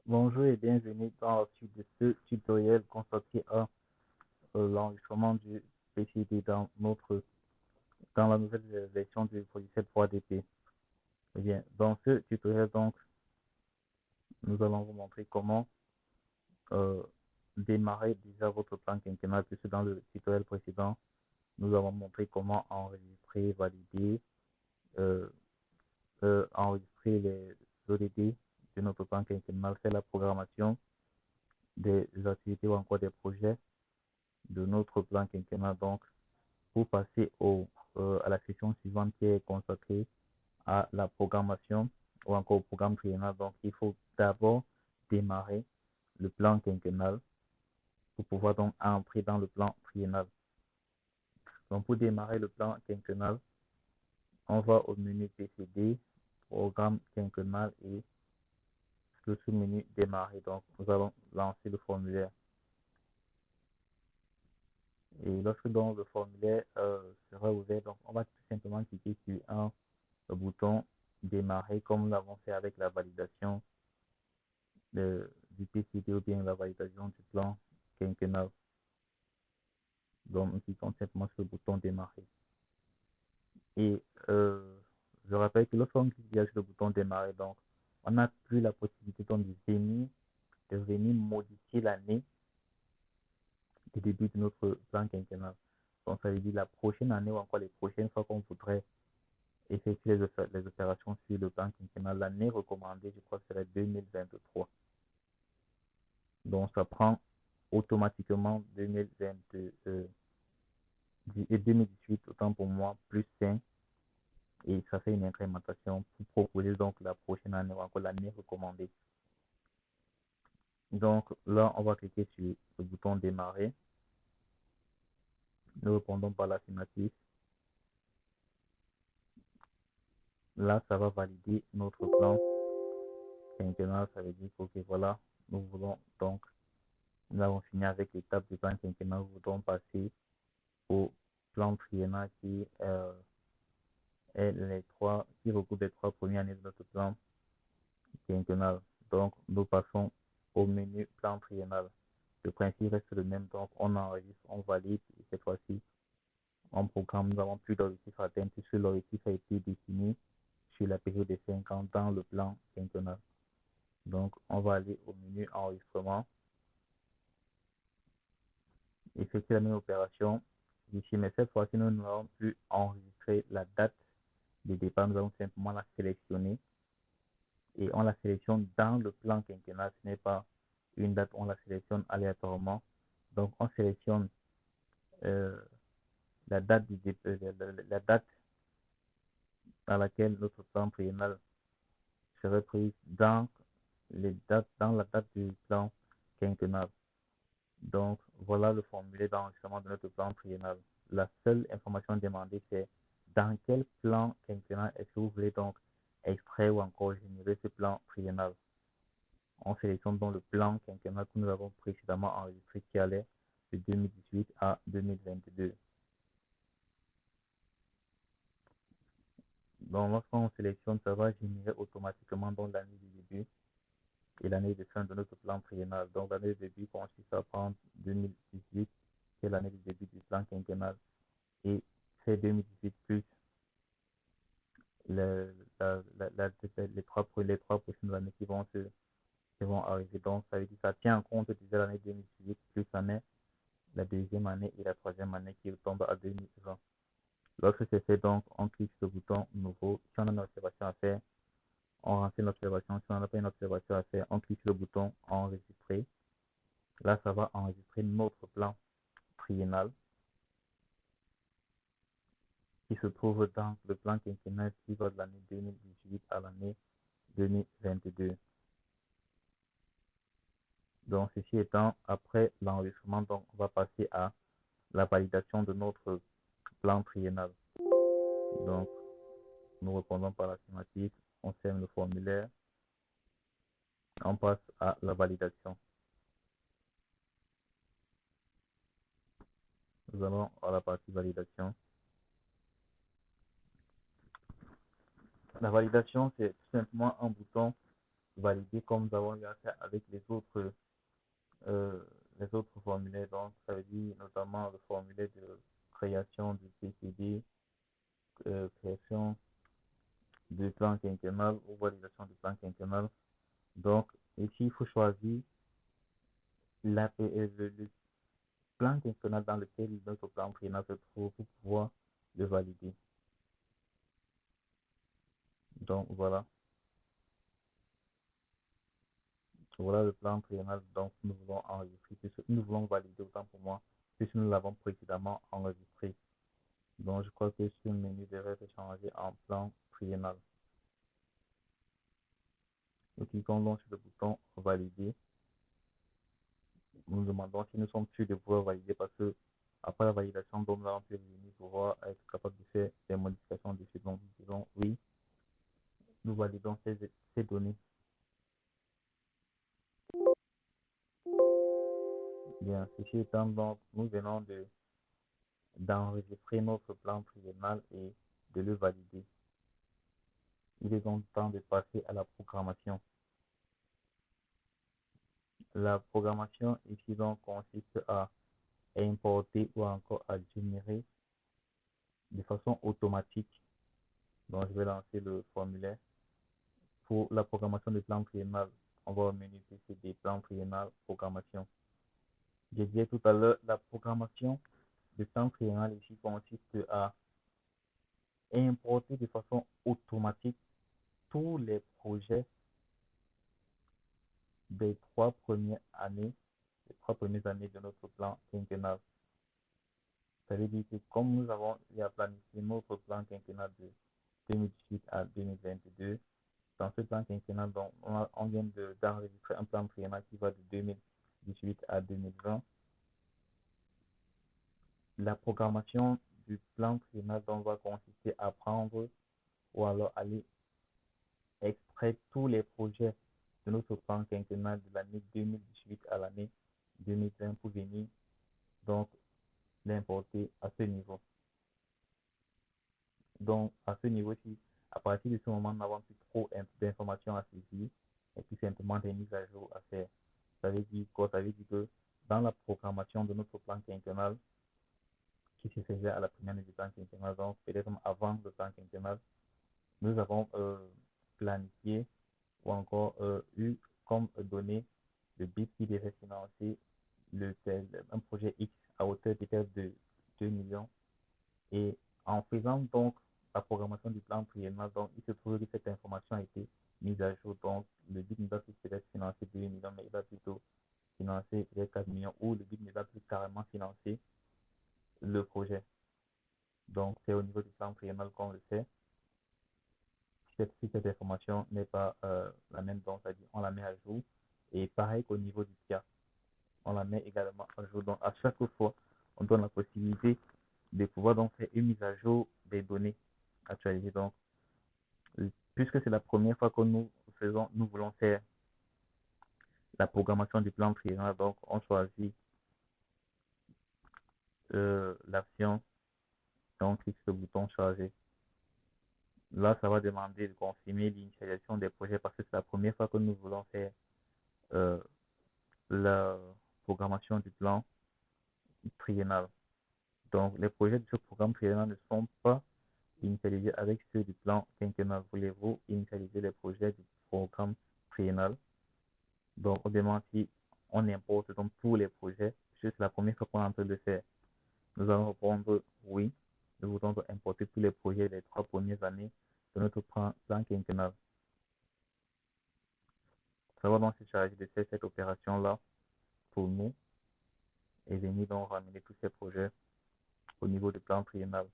Bonjour et bienvenue dans la suite de ce tutoriel consacré à l'enregistrement du PCD dans la nouvelle version du logiciel 3DP. Eh bien, dans ce tutoriel, donc, nous allons vous montrer comment euh, démarrer déjà votre plan quinquennal, puisque dans le tutoriel précédent, nous avons montré comment enregistrer, valider, euh, enregistrer les ODD de notre plan quinquennal, faire la programmation des activités ou encore des projets de notre plan quinquennal. Donc, pour passer à la section suivante qui est consacrée à la programmation ou encore au programme triennal. Donc, il faut d'abord démarrer le plan quinquennal pour pouvoir donc entrer dans le plan triennal. Donc, pour démarrer le plan quinquennal, on va au menu PCD, programme quinquennal et le sous-menu démarrer. Donc, nous allons lancer le formulaire. Et lorsque donc le formulaire sera ouvert, donc on va tout simplement cliquer sur le bouton démarrer comme nous l'avons fait avec la validation du PCD ou bien la validation du plan quinquennal. Donc nous cliquons simplement sur le bouton démarrer. Et je rappelle que lorsqu'on clique sur le bouton démarrer, donc on n'a plus la possibilité donc, de venir modifier l'année du début de notre plan quinquennal. Donc ça veut dire la prochaine année ou encore les prochaines fois qu'on voudrait effectuer les opérations sur le plan quinquennal, l'année recommandée, je crois que c'est la 2023. Donc, ça prend automatiquement 2020 et 2018, autant pour moi, plus 5. Et ça fait une incrémentation pour proposer donc la prochaine année ou encore l'année recommandée. Donc, là, on va cliquer sur le bouton démarrer. Nous répondons par l'affirmatif. Là, ça va valider notre plan quinquennal. Ça veut dire que, ok, voilà, nous voulons donc, nous avons fini avec l'étape du plan quinquennal. Nous voulons passer au plan triennal qui regroupe les trois premières années de notre plan quinquennal. Donc, nous passons au menu plan triennal. Le principe reste le même, donc on enregistre, on valide, et cette fois-ci, on programme. Nous n'avons plus d'objectif atteint puisque l'objectif a été défini sur la période de 5 ans dans le plan quinquennal. Donc, on va aller au menu enregistrement, effectuer la même opération ici, mais cette fois-ci, nous n'avons plus enregistré la date de départ, nous allons simplement la sélectionner et on la sélectionne dans le plan quinquennal. Ce n'est pas une date, on la sélectionne aléatoirement. Donc, on sélectionne euh, la date la date à laquelle notre plan triennal serait prise dans la date du plan quinquennal. Donc, voilà le formulaire d'enregistrement de notre plan triennal. La seule information demandée, c'est dans quel plan quinquennal est-ce que vous voulez donc extraire ou encore générer ce plan triennal. On sélectionne donc le plan quinquennal que nous avons précédemment enregistré qui allait de 2018 à 2022. Donc, lorsqu'on sélectionne, ça va générer automatiquement donc l'année du début et l'année de fin de notre plan triennal. Donc, l'année de début consiste à prendre 2018, qui est l'année du début du plan quinquennal, et c'est 2018 plus le, les trois prochaines années qui vont arriver. Donc, ça veut dire que ça tient en compte déjà l'année 2018 plus la deuxième année et la troisième année qui tombe à 2020. Lorsque c'est fait, donc, on clique sur le bouton nouveau. Si on a une observation à faire, on renseigne l'observation. Si on n'a pas une observation à faire, on clique sur le bouton enregistrer. Là, ça va enregistrer notre plan triennal qui se trouve dans le plan quinquennal qui va de l'année 2018 à l'année 2022. Donc, ceci étant, après l'enregistrement, donc, on va passer à la validation de notre plan triennal. Donc, nous répondons par l'affirmative, on sème le formulaire, on passe à la validation. Nous allons à la partie validation. La validation, c'est tout simplement un bouton validé comme nous avons eu à faire avec euh, les autres formulaires. Donc, ça veut dire notamment le formulaire de création du PCD, création du plan quinquennal ou validation du plan quinquennal. Donc, ici, il faut choisir le plan quinquennal dans lequel notre plan triennal se trouve pour pouvoir le valider. Donc, voilà le plan triennal. Donc, nous voulons enregistrer, puisque nous voulons valider autant pour moi, puisque nous l'avons précédemment enregistré. Donc, je crois que ce menu devrait se changer en plan triennal. Nous cliquons donc sur le bouton valider. Nous demandons si nous sommes sûrs de pouvoir valider parce que après la validation, donc nous allons pouvoir être capable de faire des modifications dessus. Donc, nous disons oui, nous validons ces données. Bien, ceci étant, donc, nous venons d'enregistrer notre plan triennal et de le valider. Il est donc temps de passer à la programmation. La programmation ici donc consiste à importer ou encore à générer de façon automatique. Donc je vais lancer le formulaire. Pour la programmation du plan triennal, on va au menu PCD, plan triennal, programmation. J'ai dit tout à l'heure, la programmation du plan triennal ici consiste à importer de façon automatique tous les projets des 3 premières années, de notre plan quinquennal. Ça veut dire que comme nous avons planifié notre plan quinquennal de 2018 à 2022, dans ce plan quinquennal, donc, on vient d'enregistrer un plan triennal qui va de 2018 à 2020. La programmation du plan triennal donc, va consister à prendre ou alors aller extraire tous les projets de notre plan quinquennal de l'année 2018 à l'année 2020 pour venir donc l'importer à ce niveau. Donc, à ce niveau-ci, à partir de ce moment, nous n'avons plus trop d'informations à saisir et puis simplement des mises à jour à faire. Ça veut dire quoi? Ça veut dire que dans la programmation de notre plan quinquennal, qui se faisait à la première année du plan quinquennal, donc peut-être avant le plan quinquennal, nous avons planifié ou encore eu comme donné le BIP qui devait financer un projet X à hauteur peut-être de 2 millions. Et en faisant donc la programmation du plan triennal, donc il se trouve que cette information a été mise à jour. Donc le BIP ne va plus peut-être financer 2 millions, mais il va plutôt financer les 4 millions ou le BIP ne va plus carrément financer le projet. Donc c'est au niveau du plan triennal qu'on le fait. Si cette information n'est pas la même, donc c'est-à-dire on la met à jour. Et pareil qu'au niveau du PIA, on la met également à jour. Donc à chaque fois, on donne la possibilité de pouvoir donc faire une mise à jour des données actualisées. Donc, puisque c'est la première fois que nous voulons faire la programmation du plan triennal, donc on choisit l'option, donc on clique sur le bouton charger. Là, ça va demander de confirmer l'initialisation des projets parce que c'est la première fois que nous voulons faire euh, la programmation du plan triennal. Donc, les projets de ce programme triennal ne sont pas initialisés avec ceux du plan quinquennal. Voulez-vous initialiser les projets du programme triennal? Donc, on demande si on importe donc tous les projets. C'est la première fois qu'on est en train de le faire. Nous allons répondre oui. Nous voulons importer tous les projets des 3 premières années de notre plan quinquennal. Ça va donc se charger de faire cette opération-là pour nous et venir donc ramener tous ces projets au niveau du plan triennal.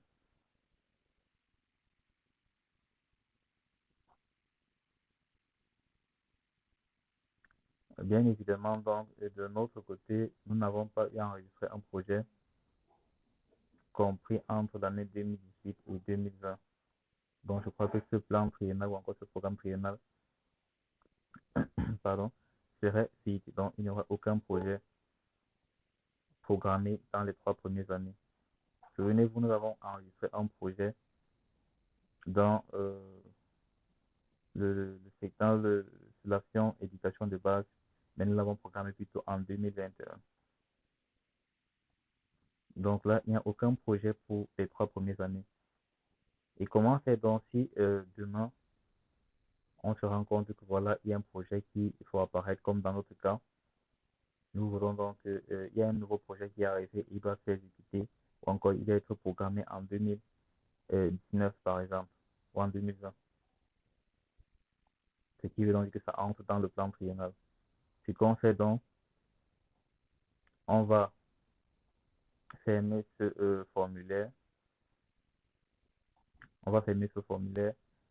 Bien évidemment, donc, de notre côté, nous n'avons pas eu enregistré un projet compris entre l'année 2018 et 2020. Donc, je crois que ce plan triennal ou encore ce programme triennal, pardon, serait vide. Donc, il n'y aura aucun projet programmé dans les 3 premières années. Souvenez-vous, nous avons enregistré un projet dans le secteur, installation, éducation de base, mais nous l'avons programmé plutôt en 2021. Donc là, il n'y a aucun projet pour les 3 premières années. Et comment faire donc si demain, on se rend compte que voilà, il y a un projet qui faut apparaître comme dans notre cas. Nous voulons donc, il y a un nouveau projet qui est arrivé, il doit s'exécuter, ou encore il doit être programmé en 2019 par exemple, ou en 2020. Ce qui veut donc dire que ça entre dans le plan triennal. Ce qu'on fait donc, on va fermer ce formulaire,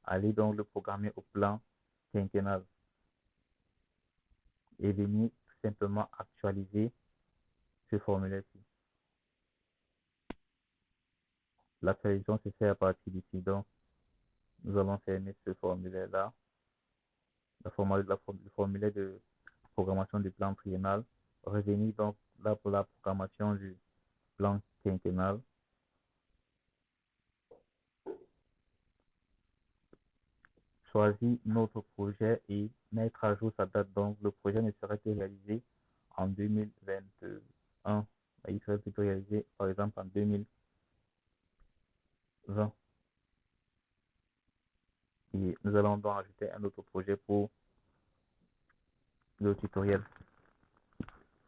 aller donc le programmer au plan quinquennal et venir tout simplement actualiser ce formulaire-ci. L'actualisation se fait à partir d'ici. Donc, nous allons fermer ce formulaire-là, le formulaire de programmation du plan triennal. Revenir donc là pour la programmation du plan quinquennal. Choisir notre projet et mettre à jour sa date. Donc, le projet ne sera que réalisé en 2021. Il serait plutôt réalisé, par exemple, en 2020. Et nous allons donc ajouter un autre projet pour le tutoriel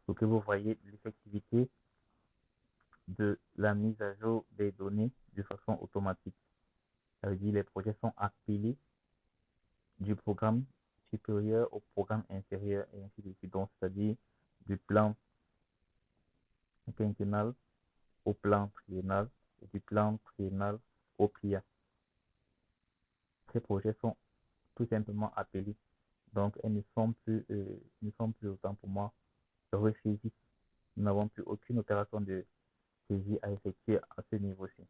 pour que vous voyez l'effectivité de la mise à jour des données de façon automatique. Ça veut dire les projets sont appelés du programme supérieur au programme inférieur et ainsi de suite. Donc, c'est-à-dire du plan quinquennal au plan triennal et du plan triennal au PIA. Ces projets sont tout simplement appelés. Donc, elles ne sont plus autant pour moi ressaisies. Nous n'avons plus aucune opération de saisie à effectuer à ce niveau-ci.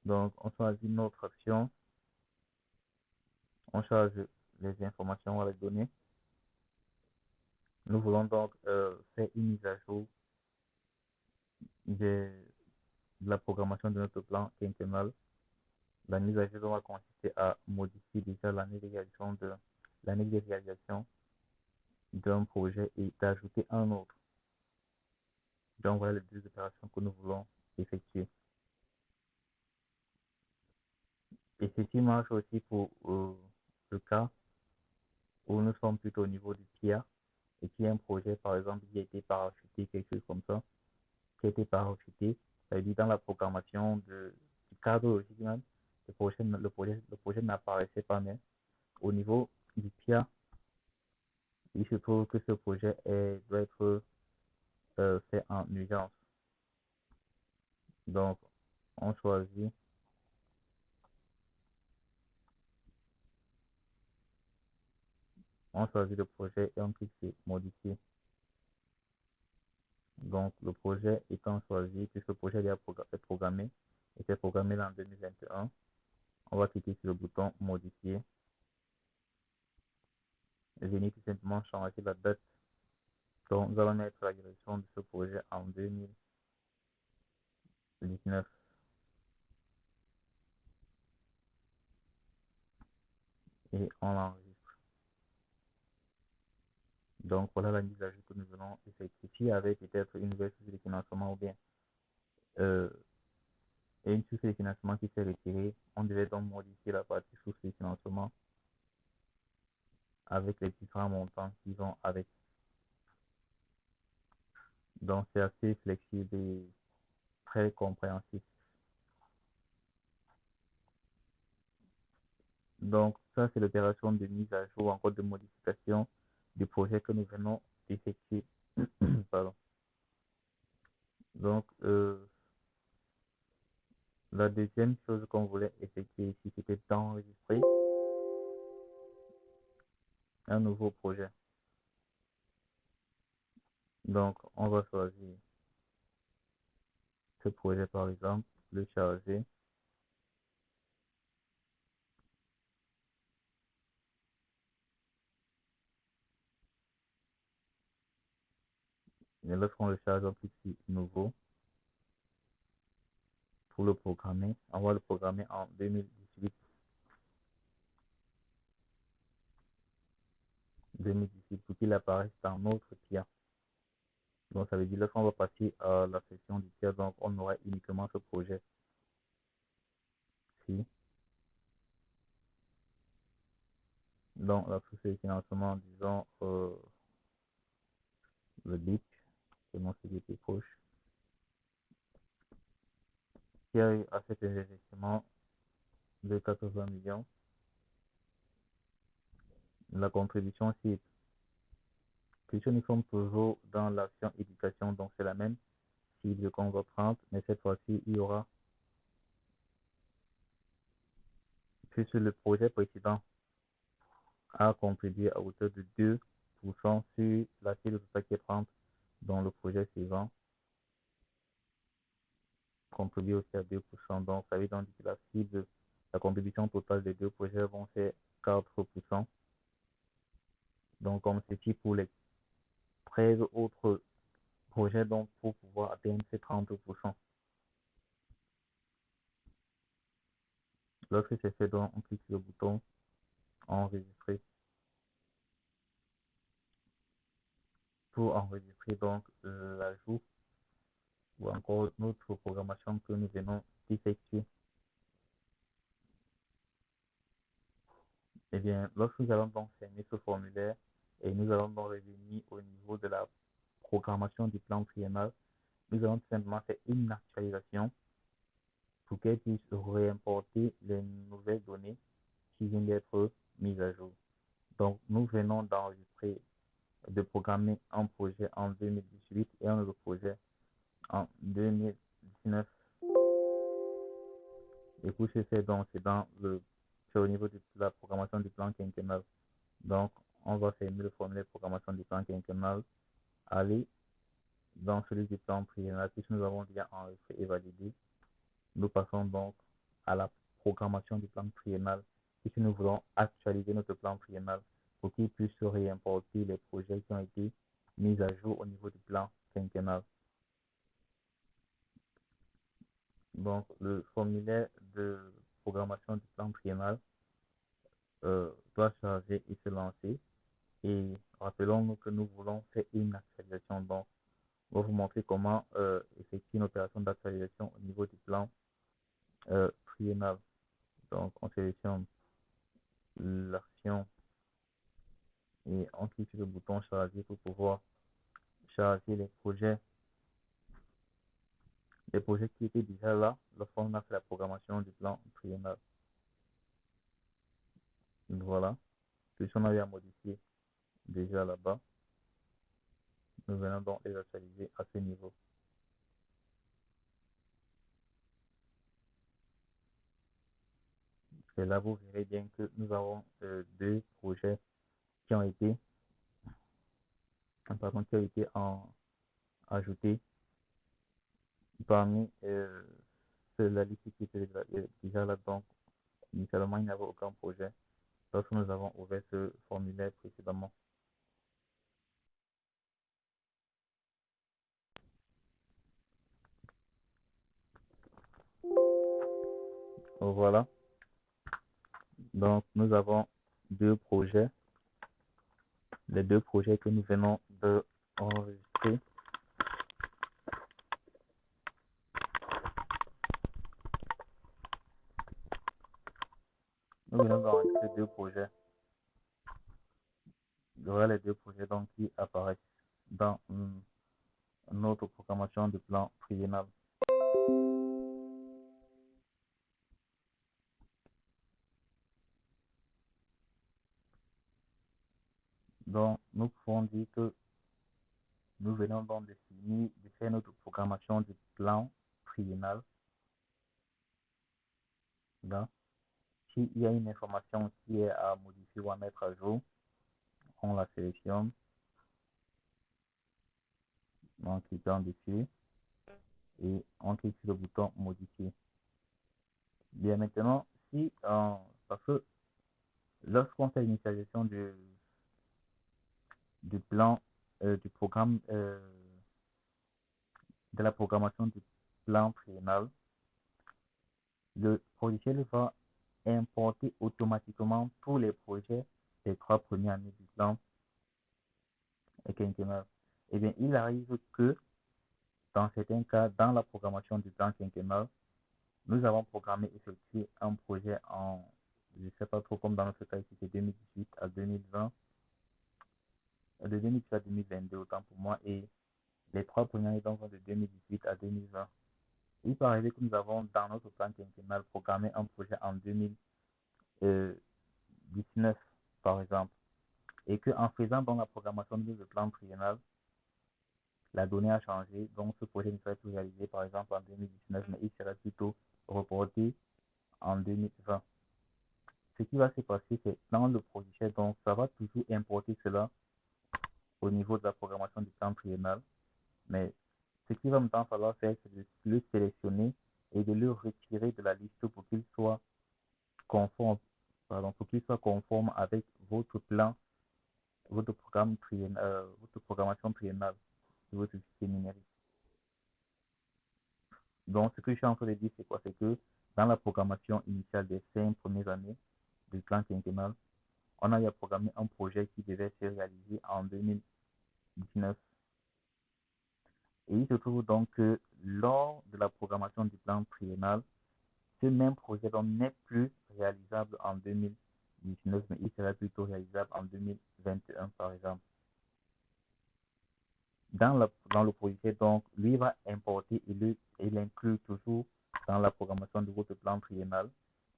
Donc, on choisit notre option, on charge les informations à les données. Nous voulons donc faire une mise à jour de, de la programmation de notre plan quinquennal. La mise à jour va consister à modifier déjà l'année de réalisation d'un projet et d'ajouter un autre. Donc voilà les 2 opérations que nous voulons effectuer. Et ceci marche aussi pour le cas où nous sommes plutôt au niveau du PIA et qu'il y a un projet, par exemple, qui a été parachuté, quelque chose comme ça, qui a été parachuté, ça veut dire dans la programmation du cadre original, le projet n'apparaissait pas, mais au niveau du PIA, il se trouve que ce projet doit être fait en urgence. Donc, on choisit, le projet et on clique sur modifier. Donc, le projet étant choisi, puisque le projet est programmé, et c'est programmé en 2021, on va cliquer sur le bouton modifier et venir tout simplement changer la date. Donc, nous allons mettre la direction de ce projet en 2019 et on l'enregistre. Donc, voilà la mise à jour que nous venons effectuer avec peut-être une nouvelle source de financement ou bien euh, une source de financement qui s'est retirée. On devait donc modifier la partie source de financement avec les différents montants qui vont avec. Donc, c'est assez flexible et très compréhensif. Donc, ça, c'est l'opération de mise à jour, encore de modification du projet que nous venons d'effectuer. Pardon. Donc, la deuxième chose qu'on voulait effectuer ici, c'était d'enregistrer un nouveau projet. Donc, on va choisir ce projet, par exemple, le charger. Et lorsqu'on le charge, on clique sur nouveau pour le programmer. On va le programmer en 2018. 2018 pour qu'il apparaisse dans notre tiers. Donc, ça veut dire lorsqu'on va passer à la section du tiers, donc on aura uniquement ce projet-ci. Donc, la source de financement, disons, le BIP, c'est mon CDP proche, qui a eu à cet investissement de 80 millions. La contribution cible, puisque nous sommes toujours dans l'action éducation, donc c'est la même cible qu'on va prendre, mais cette fois-ci, il y aura, puisque le projet précédent a contribué à hauteur de 2% sur la cible de paquet 30, dont le projet suivant contribue aussi à 2%. Donc, ça veut dire que la cible, la contribution totale des deux projets vont faire 4%. Donc, comme ceci pour les 13 autres projets, donc pour pouvoir atteindre ces 30%. Lorsque c'est fait, donc, on clique sur le bouton enregistrer pour enregistrer donc l'ajout ou encore notre programmation que nous venons d'effectuer. Eh bien, lorsque nous allons donc fermer ce formulaire et nous allons donc revenir au niveau de la programmation du plan triennal, nous allons tout simplement faire une actualisation pour qu'elle puisse réimporter les nouvelles données qui viennent d'être mises à jour. Donc, nous venons d'enregistrer, de programmer un projet en 2018 et un autre projet en 2019. Et pour ce faire, donc, c'est au niveau de la programmation du plan quinquennal. Donc, on va fermer le formulaire de programmation du plan quinquennal, aller dans celui du plan triennal, puisque nous avons déjà enregistré et validé. Nous passons donc à la programmation du plan triennal, puisque nous voulons actualiser notre plan triennal pour qu'il puisse réimporter les projets qui ont été mis à jour au niveau du plan quinquennal. Donc, le formulaire de programmation du plan triennal doit charger et se lancer. Et rappelons-nous que nous voulons faire une actualisation. Donc, on va vous montrer comment effectuer une opération d'actualisation au niveau du plan triennal. Donc, on sélectionne l'action et on clique sur le bouton charger pour pouvoir charger les projets qui étaient déjà là lorsqu'on a fait la programmation du plan triennal. Voilà. Puis on avait à modifier déjà là-bas. Nous venons donc les actualiser à ce niveau. Et là, vous verrez bien que nous avons deux projets qui ont été, qui ont été ajoutés parmi la liste qui était déjà là. Donc, initialement, il n'y avait aucun projet lorsque nous avons ouvert ce formulaire précédemment. Voilà. Donc, nous avons deux projets, les deux projets que nous venons de enregistrer. Nous venons d'enregistrer deux projets. Voilà les deux projets donc, qui apparaissent dans notre programmation de plan triennal. Donc, nous pouvons dire que nous venons donc de finir de faire notre programmation du plan triennal. Donc, s'il y a une information qui est à modifier ou à mettre à jour, on la sélectionne en cliquant dessus et on clique sur le bouton modifier. Bien maintenant, parce que lorsqu'on fait l'initialisation du plan, du programme, de la programmation du plan triennal, le logiciel va importer automatiquement tous les projets des 3 premières années du plan quinquennal. Eh bien, il arrive que dans certains cas, dans la programmation du plan quinquennal, nous avons programmé effectuer un projet en, je ne sais pas trop, comme dans notre cas ici, c'est 2018 à 2020, de 2018 à 2022, autant pour moi, et les 3 premières années donc de 2018 à 2020. Il peut arriver que nous avons dans notre plan quinquennal programmé un projet en 2019, par exemple, et qu'en faisant donc la programmation de ce plan triennal, la donnée a changé, donc ce projet ne serait plus réalisé par exemple en 2019, mais il serait plutôt reporté en 2020. Ce qui va se passer, c'est dans le projet, donc ça va toujours importer cela au niveau de la programmation du plan triennal, mais ce qu'il va maintenant falloir faire, c'est de le sélectionner et de le retirer de la liste pour qu'il soit conforme, pardon, pour qu'il soit conforme avec votre plan, votre programme triennal, votre programmation triennale de votre système numérique. Donc, ce que je suis en train de dire, c'est quoi? C'est que dans la programmation initiale des 5 premières années du plan quinquennal, on a programmé un projet qui devait se réaliser en 2019. Et il se trouve donc que lors de la programmation du plan triennal, ce même projet n'est plus réalisable en 2019, mais il sera plutôt réalisable en 2021, par exemple. Dans le projet, donc, lui va importer et l'inclure toujours dans la programmation de votre plan triennal,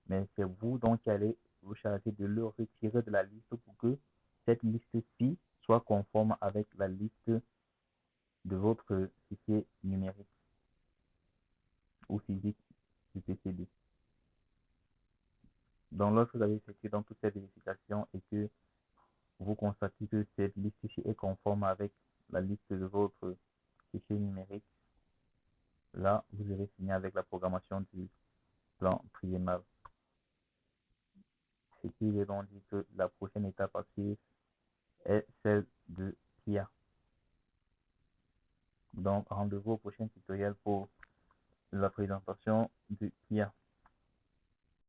mais c'est vous donc qui allez vous charger de le retirer de la liste pour que cette liste-ci soit conforme avec la liste de votre fichier numérique ou physique du PCB. Donc, lorsque vous avez effectué donc toutes ces vérifications et que vous constatez que cette liste-ci est conforme avec la liste de votre fichier numérique, là, vous avez fini avec la programmation du plan triennal. Ce qui veut donc dire que la prochaine étape à suivre est celle de PIA. Donc, rendez-vous au prochain tutoriel pour la présentation du PIA.